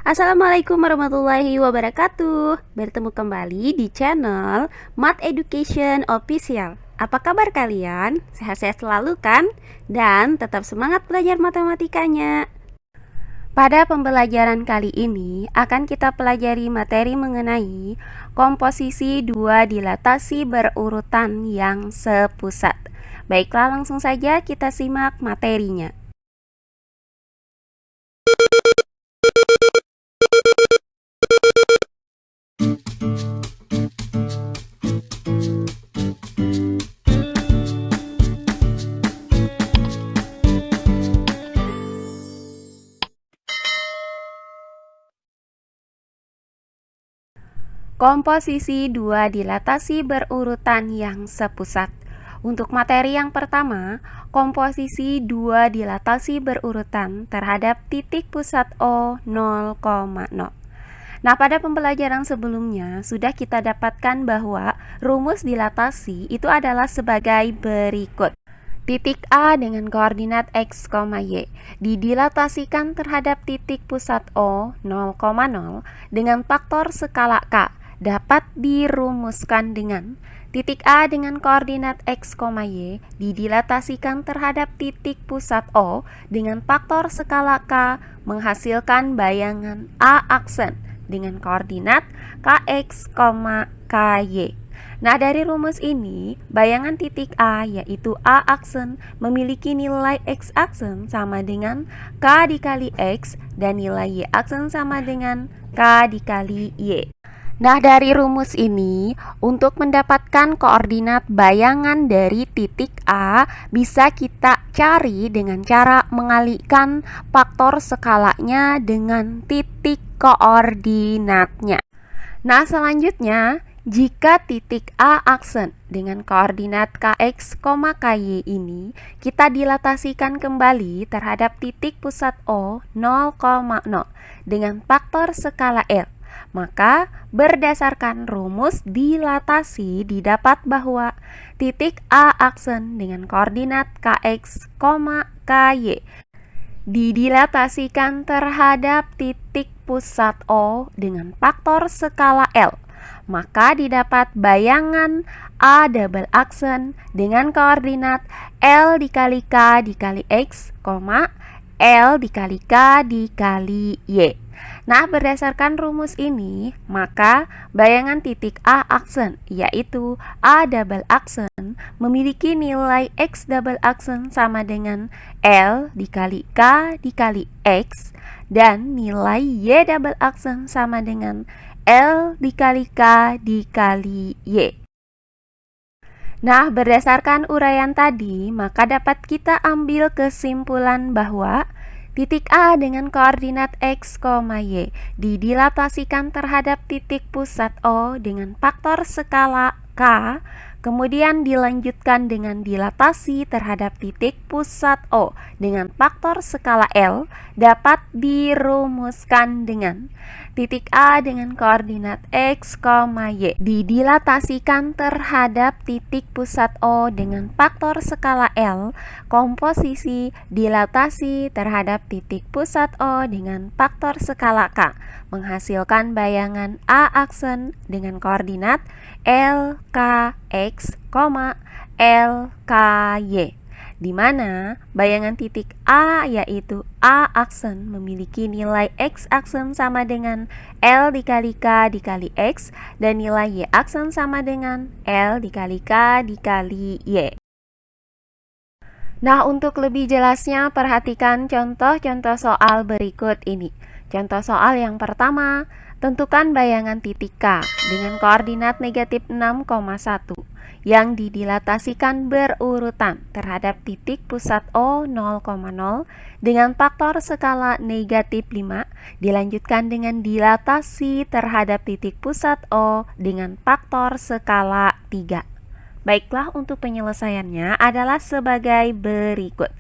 Assalamualaikum warahmatullahi wabarakatuh. Bertemu kembali di channel Math Education Official. Apa kabar kalian? Sehat-sehat selalu kan? Dan tetap semangat belajar matematikanya. Pada pembelajaran kali ini akan kita pelajari materi mengenai komposisi dua dilatasi berurutan yang sepusat. Baiklah, langsung saja kita simak materinya. Komposisi dua dilatasi berurutan yang sepusat. Untuk materi yang pertama, komposisi dua dilatasi berurutan terhadap titik pusat O 0,0. Nah, pada pembelajaran sebelumnya sudah kita dapatkan bahwa rumus dilatasi itu adalah sebagai berikut. Titik A dengan koordinat X, Y didilatasikan terhadap titik pusat O 0,0 dengan faktor skala K dapat dirumuskan dengan titik A dengan koordinat X, Y didilatasikan terhadap titik pusat O dengan faktor skala K menghasilkan bayangan A aksen dengan koordinat Kx, Ky. Nah, dari rumus ini, bayangan titik A yaitu A aksen memiliki nilai X aksen sama dengan K dikali X dan nilai Y aksen sama dengan K dikali Y. Nah, dari rumus ini, untuk mendapatkan koordinat bayangan dari titik A, bisa kita cari dengan cara mengalihkan faktor skalanya dengan titik koordinatnya. Nah, selanjutnya, jika titik A aksen dengan koordinat Kx, Ky ini kita dilatasikan kembali terhadap titik pusat O 0,0 dengan faktor skala L, maka berdasarkan rumus dilatasi didapat bahwa titik A aksen dengan koordinat Kx, Ky didilatasikan terhadap titik pusat O dengan faktor skala L, maka didapat bayangan A double aksen dengan koordinat L dikali K dikali X, L dikali K dikali Y. Nah, berdasarkan rumus ini, maka bayangan titik A aksen yaitu A double aksen memiliki nilai X double aksen sama dengan L dikali K dikali X dan nilai Y double aksen sama dengan L dikali K dikali Y. Nah, berdasarkan uraian tadi, maka dapat kita ambil kesimpulan bahwa titik A dengan koordinat X, Y didilatasikan terhadap titik pusat O dengan faktor skala K, kemudian dilanjutkan dengan dilatasi terhadap titik pusat O dengan faktor skala L dapat dirumuskan dengan titik A dengan koordinat X, Y didilatasikan terhadap titik pusat O dengan faktor skala L, komposisi dilatasi terhadap titik pusat O dengan faktor skala K, menghasilkan bayangan A aksen dengan koordinat L, K, X, L, K, Y, di mana bayangan titik A yaitu A aksen memiliki nilai X aksen sama dengan L dikali K dikali X dan nilai Y aksen sama dengan L dikali K dikali Y. Nah, untuk lebih jelasnya perhatikan contoh-contoh soal berikut ini. Contoh soal yang pertama, tentukan bayangan titik K dengan koordinat negatif 6,1 yang didilatasikan berurutan terhadap titik pusat O 0,0 dengan faktor skala negatif 5 dilanjutkan dengan dilatasi terhadap titik pusat O dengan faktor skala 3. Baiklah, untuk penyelesaiannya adalah sebagai berikut.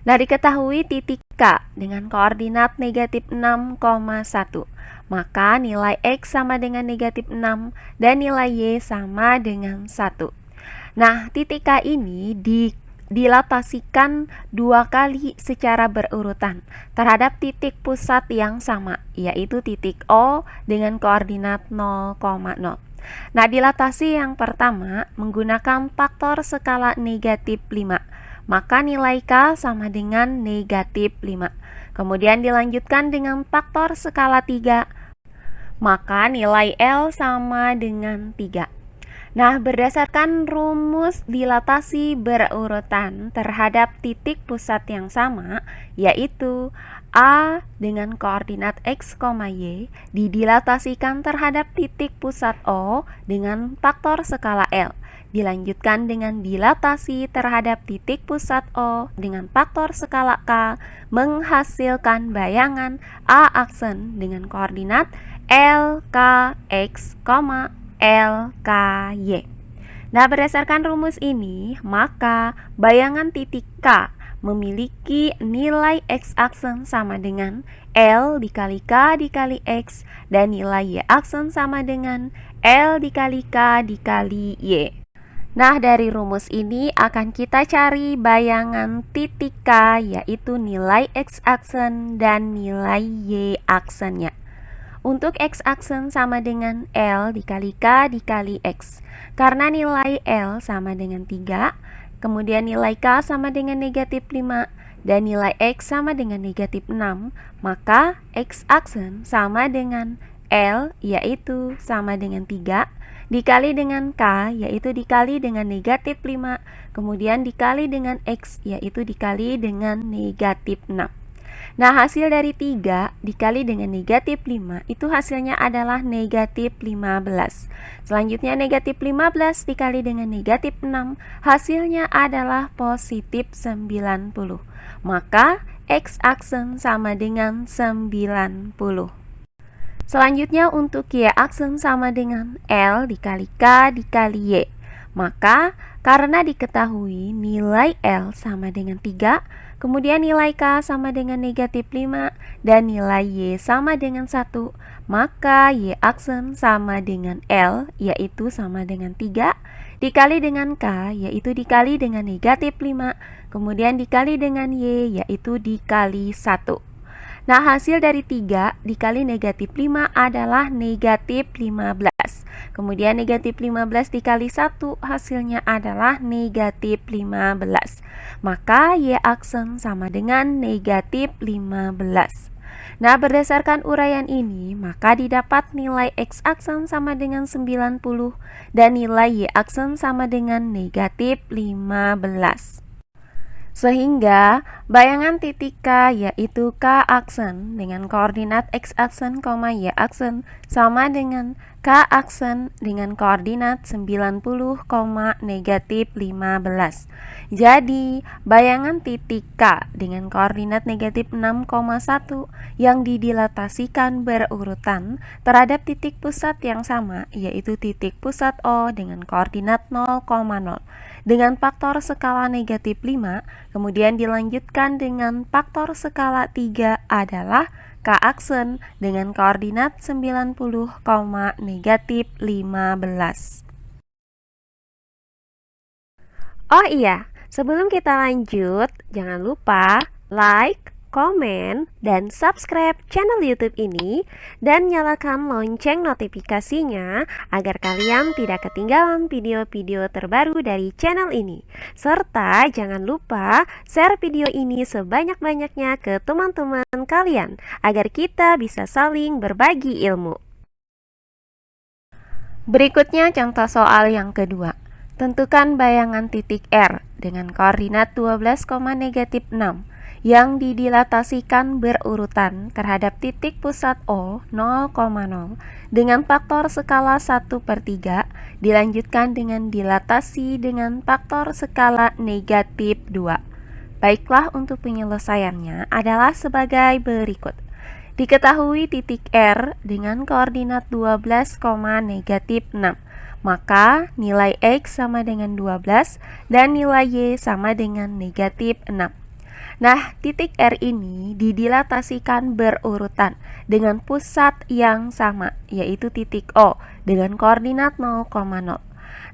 Nah, diketahui titik K dengan koordinat negatif 6,1, maka nilai X sama dengan negatif 6 dan nilai Y sama dengan 1. Nah, titik K ini dilatasikan 2 kali secara berurutan terhadap titik pusat yang sama, yaitu titik O dengan koordinat 0,0. Nah, dilatasi yang pertama menggunakan faktor skala negatif 5, maka nilai K sama dengan negatif 5. Kemudian dilanjutkan dengan faktor skala 3, maka nilai L sama dengan 3. Nah, berdasarkan rumus dilatasi berurutan terhadap titik pusat yang sama, yaitu A dengan koordinat X, Y didilatasikan terhadap titik pusat O dengan faktor skala L. Dilanjutkan dengan dilatasi terhadap titik pusat O dengan faktor skala K, menghasilkan bayangan A aksen dengan koordinat L, K, X, L, K, Y. Nah, berdasarkan rumus ini, maka bayangan titik K memiliki nilai X aksen sama dengan L dikali K dikali X, dan nilai Y aksen sama dengan L dikali K dikali Y. Nah, dari rumus ini akan kita cari bayangan titik K, yaitu nilai X aksen dan nilai Y aksennya. Untuk X aksen sama dengan L dikali K dikali X. Karena nilai L sama dengan 3, kemudian nilai K sama dengan negatif 5, dan nilai X sama dengan negatif 6, maka X aksen sama dengan L, yaitu sama dengan 3, dikali dengan K, yaitu dikali dengan negatif 5, kemudian dikali dengan X, yaitu dikali dengan negatif 6. Nah, hasil dari 3 dikali dengan negatif 5 itu hasilnya adalah negatif 15. Selanjutnya negatif 15 dikali dengan negatif 6 hasilnya adalah positif 90. Maka X aksen sama dengan 90. Selanjutnya untuk Y aksen sama dengan L dikali K dikali Y. Maka karena diketahui nilai L sama dengan 3, kemudian nilai K sama dengan negatif 5, dan nilai Y sama dengan 1, maka Y aksen sama dengan L, yaitu sama dengan 3, dikali dengan K, yaitu dikali dengan negatif 5, kemudian dikali dengan Y, yaitu dikali 1. Nah, hasil dari 3 dikali negatif 5 adalah negatif 15. Kemudian negatif 15 dikali 1 hasilnya adalah negatif 15. Maka Y aksen sama dengan negatif 15. Nah, berdasarkan uraian ini, maka didapat nilai X aksen sama dengan 90 dan nilai Y aksen sama dengan negatif 15. Sehingga bayangan titik K, yaitu K aksen dengan koordinat X aksen, Y aksen sama dengan K aksen dengan koordinat 90, negatif 15. Jadi bayangan titik K dengan koordinat negatif 6,1 yang didilatasikan berurutan terhadap titik pusat yang sama, yaitu titik pusat O dengan koordinat 0,0 dengan faktor skala negatif 5, kemudian dilanjutkan dengan faktor skala 3 adalah K aksen dengan koordinat 90, negatif 15. Oh iya, sebelum kita lanjut, jangan lupa like, komen, dan subscribe channel YouTube ini dan nyalakan lonceng notifikasinya agar kalian tidak ketinggalan video-video terbaru dari channel ini. Serta jangan lupa share video ini sebanyak-banyaknya ke teman-teman kalian agar kita bisa saling berbagi ilmu. Berikutnya contoh soal yang kedua. Tentukan bayangan titik R dengan koordinat 12, negatif 6 yang didilatasikan berurutan terhadap titik pusat O 0,0 dengan faktor skala 1/3 dilanjutkan dengan dilatasi dengan faktor skala negatif 2. Baiklah, untuk penyelesaiannya adalah sebagai berikut. Diketahui titik R dengan koordinat 12, negatif 6, maka nilai X sama dengan 12 dan nilai Y sama dengan negatif 6. Nah, titik R ini didilatasikan berurutan dengan pusat yang sama, yaitu titik O dengan koordinat 0,0.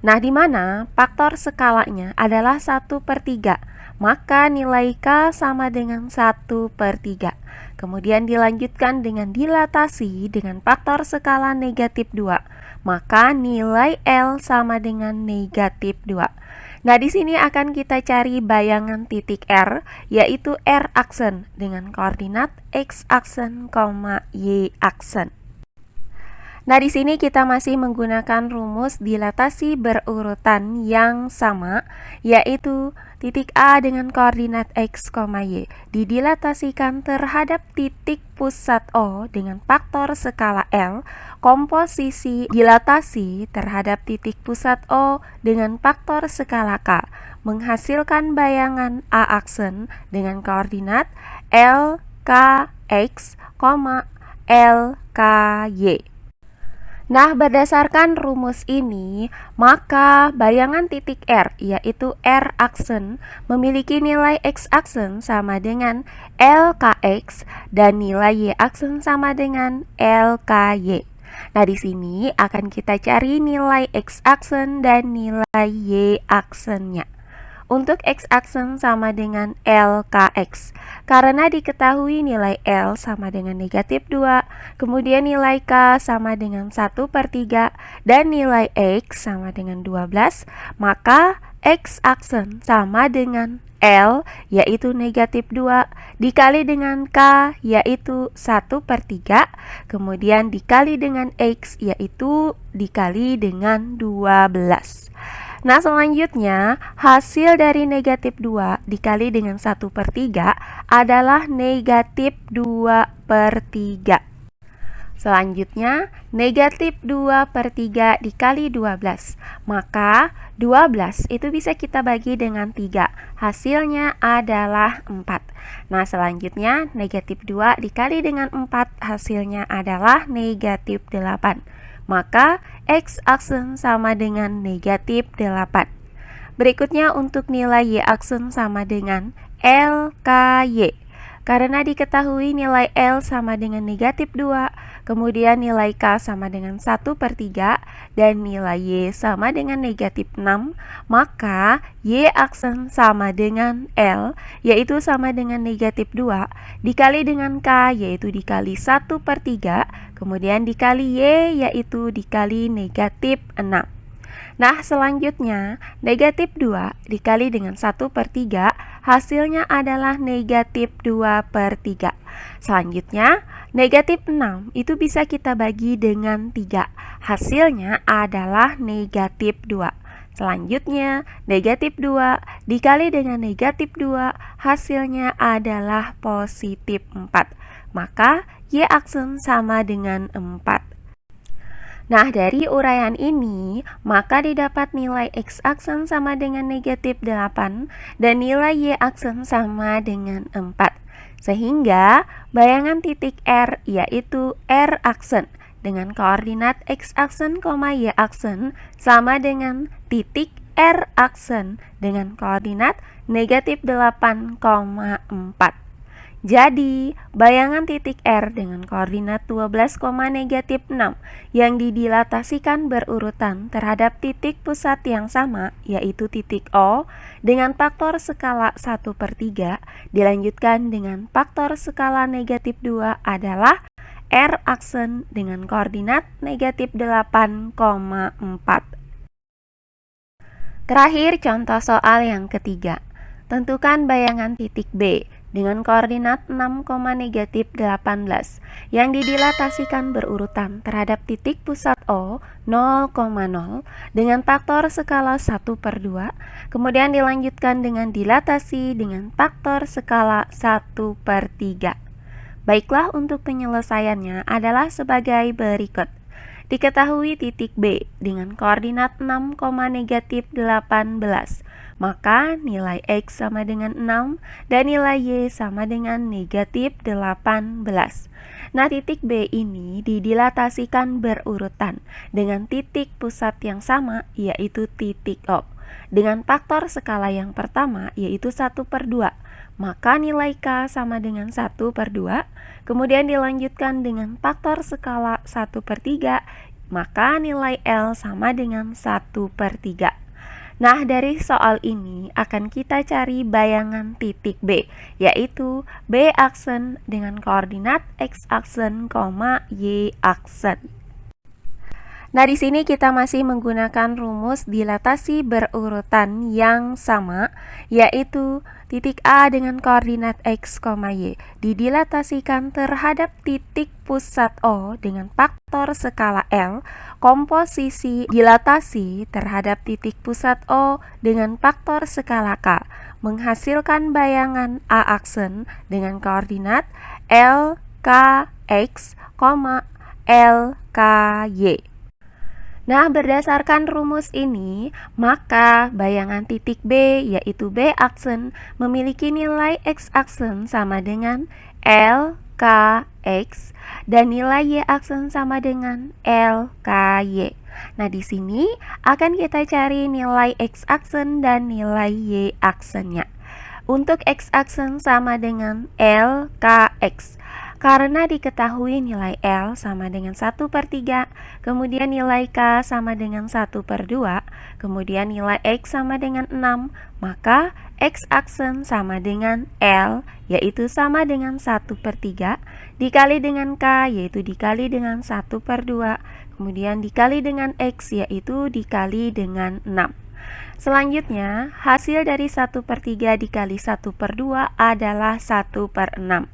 Nah, di mana faktor skalanya adalah 1/3, maka nilai K sama dengan 1/3. Kemudian dilanjutkan dengan dilatasi dengan faktor skala negatif 2, maka nilai L sama dengan negatif 2. Nah, di sini akan kita cari bayangan titik R, yaitu R aksen dengan koordinat X aksen, Y aksen. Nah, di sini kita masih menggunakan rumus dilatasi berurutan yang sama, yaitu titik A dengan koordinat X, Y didilatasikan terhadap titik pusat O dengan faktor skala L, komposisi dilatasi terhadap titik pusat O dengan faktor skala K, menghasilkan bayangan A aksen dengan koordinat L, K, X, L, K, Y. Nah, berdasarkan rumus ini, maka bayangan titik R, yaitu R aksen, memiliki nilai X aksen sama dengan LKX dan nilai Y aksen sama dengan LKY. Nah, di sini akan kita cari nilai X aksen dan nilai Y aksennya. Untuk X aksen sama dengan LKX, karena diketahui nilai L sama dengan negatif 2, kemudian nilai K sama dengan 1/3, dan nilai X sama dengan 12, maka X aksen sama dengan L, yaitu negatif 2, dikali dengan K, yaitu 1/3, kemudian dikali dengan X, yaitu dikali dengan 12. Nah, selanjutnya hasil dari negatif 2 dikali dengan 1/3 adalah negatif 2/3. Selanjutnya negatif 2/3 dikali 12, maka 12 itu bisa kita bagi dengan 3, hasilnya adalah 4. Nah, selanjutnya negatif 2 dikali dengan 4, hasilnya adalah negatif 8. Maka X aksen sama dengan negatif 8. Berikutnya untuk nilai Y aksen sama dengan LKY. Karena diketahui nilai L sama dengan negatif 2, kemudian nilai K sama dengan 1/3, dan nilai Y sama dengan negatif 6, maka Y aksen sama dengan L, yaitu sama dengan negatif 2, dikali dengan K, yaitu dikali 1/3, kemudian dikali Y, yaitu dikali negatif 6. Nah, selanjutnya negatif 2 dikali dengan 1/3, hasilnya adalah negatif 2/3. Selanjutnya negatif 6 itu bisa kita bagi dengan 3, hasilnya adalah negatif 2. Selanjutnya negatif 2 dikali dengan negatif 2, hasilnya adalah positif 4. Maka Y aksen sama dengan 4. Nah, dari uraian ini, maka didapat nilai X aksen sama dengan negatif 8 dan nilai Y aksen sama dengan 4. Sehingga bayangan titik R, yaitu R aksen dengan koordinat X aksen, Y aksen sama dengan titik R aksen dengan koordinat negatif 8,4. Jadi, bayangan titik R dengan koordinat 12, negatif 6 yang didilatasikan berurutan terhadap titik pusat yang sama, yaitu titik O, dengan faktor skala 1/3, dilanjutkan dengan faktor skala negatif 2 adalah R aksen dengan koordinat negatif 8,4. Terakhir, contoh soal yang ketiga. Tentukan bayangan titik B dengan koordinat 6, negatif 18 yang didilatasikan berurutan terhadap titik pusat O 0,0 dengan faktor skala 1/2, kemudian dilanjutkan dengan dilatasi dengan faktor skala 1/3. Baiklah, untuk penyelesaiannya adalah sebagai berikut. Diketahui titik B dengan koordinat 6, negatif 18, maka nilai X sama dengan 6 dan nilai Y sama dengan negatif 18. Nah, titik B ini didilatasikan berurutan dengan titik pusat yang sama, yaitu titik O, dengan faktor skala yang pertama, yaitu 1/2, maka nilai K sama dengan 1/2, kemudian dilanjutkan dengan faktor skala 1/3, maka nilai L sama dengan 1/3. Nah, dari soal ini akan kita cari bayangan titik B, yaitu B aksen dengan koordinat X aksen, Y aksen. Nah, di sini kita masih menggunakan rumus dilatasi berurutan yang sama, yaitu titik A dengan koordinat X, Y didilatasikan terhadap titik pusat O dengan faktor skala L, komposisi dilatasi terhadap titik pusat O dengan faktor skala K, menghasilkan bayangan A aksen dengan koordinat L, K, X, L, K, Y. Nah, berdasarkan rumus ini, maka bayangan titik B, yaitu B aksen, memiliki nilai X aksen sama dengan L, K, X, dan nilai Y aksen sama dengan L, K, Y. Nah, di sini akan kita cari nilai X aksen dan nilai Y aksennya. Untuk X aksen sama dengan L, K, X. Karena diketahui nilai L sama dengan 1/3, kemudian nilai K sama dengan 1/2, kemudian nilai X sama dengan 6, maka X aksen sama dengan L, yaitu sama dengan 1/3, dikali dengan K, yaitu dikali dengan 1/2, kemudian dikali dengan X, yaitu dikali dengan 6. Selanjutnya, hasil dari 1/3 dikali 1/2 adalah 1/6.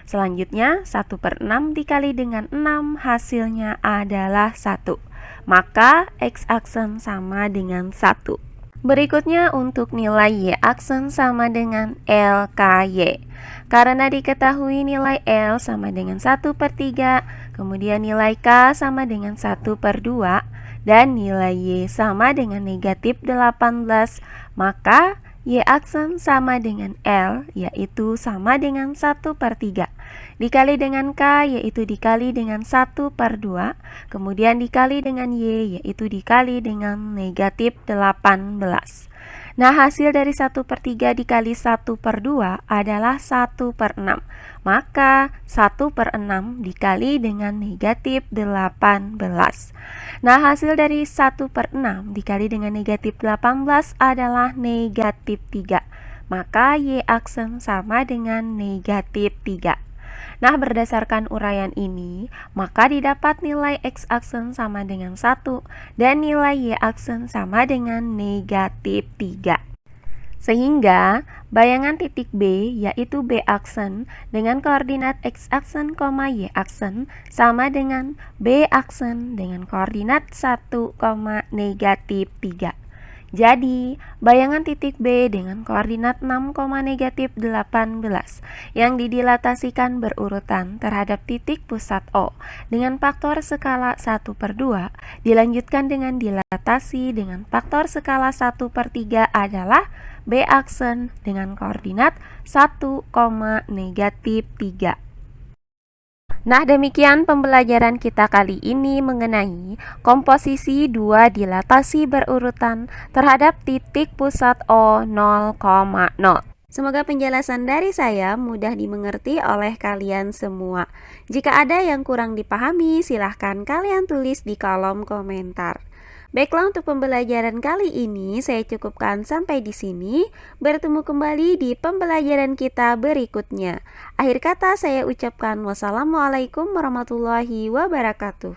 Selanjutnya, 1/6 dikali dengan 6 hasilnya adalah 1. Maka X aksen sama dengan 1. Berikutnya untuk nilai Y aksen sama dengan L, K, Y. Karena diketahui nilai L sama dengan 1/3, kemudian nilai K sama dengan 1/2, dan nilai Y sama dengan negatif 18, maka Y aksen sama dengan L, yaitu sama dengan 1/3, dikali dengan K, yaitu dikali dengan 1/2, kemudian dikali dengan Y, yaitu dikali dengan negatif 18. Nah, hasil dari 1/3 dikali 1/2 adalah 1/6. Maka 1/6 dikali dengan negatif 18. Nah, hasil dari 1/6 dikali dengan negatif 18 adalah negatif 3. Maka Y aksen sama dengan negatif 3. Nah, berdasarkan uraian ini, maka didapat nilai X aksen sama dengan 1 dan nilai Y aksen sama dengan negatif 3. Sehingga bayangan titik B, yaitu B aksen dengan koordinat X aksen, Y aksen sama dengan B aksen dengan koordinat 1, negatif 3. Jadi, bayangan titik B dengan koordinat 6, negatif 18 yang didilatasikan berurutan terhadap titik pusat O dengan faktor skala 1/2 dilanjutkan dengan dilatasi dengan faktor skala 1/3 adalah B aksen dengan koordinat 1, negatif 3. Nah, demikian pembelajaran kita kali ini mengenai komposisi dua dilatasi berurutan terhadap titik pusat O 0,0. Semoga penjelasan dari saya mudah dimengerti oleh kalian semua. Jika ada yang kurang dipahami, silahkan kalian tulis di kolom komentar. Baiklah, untuk pembelajaran kali ini saya cukupkan sampai di sini. Bertemu kembali di pembelajaran kita berikutnya. Akhir kata saya ucapkan wassalamualaikum warahmatullahi wabarakatuh.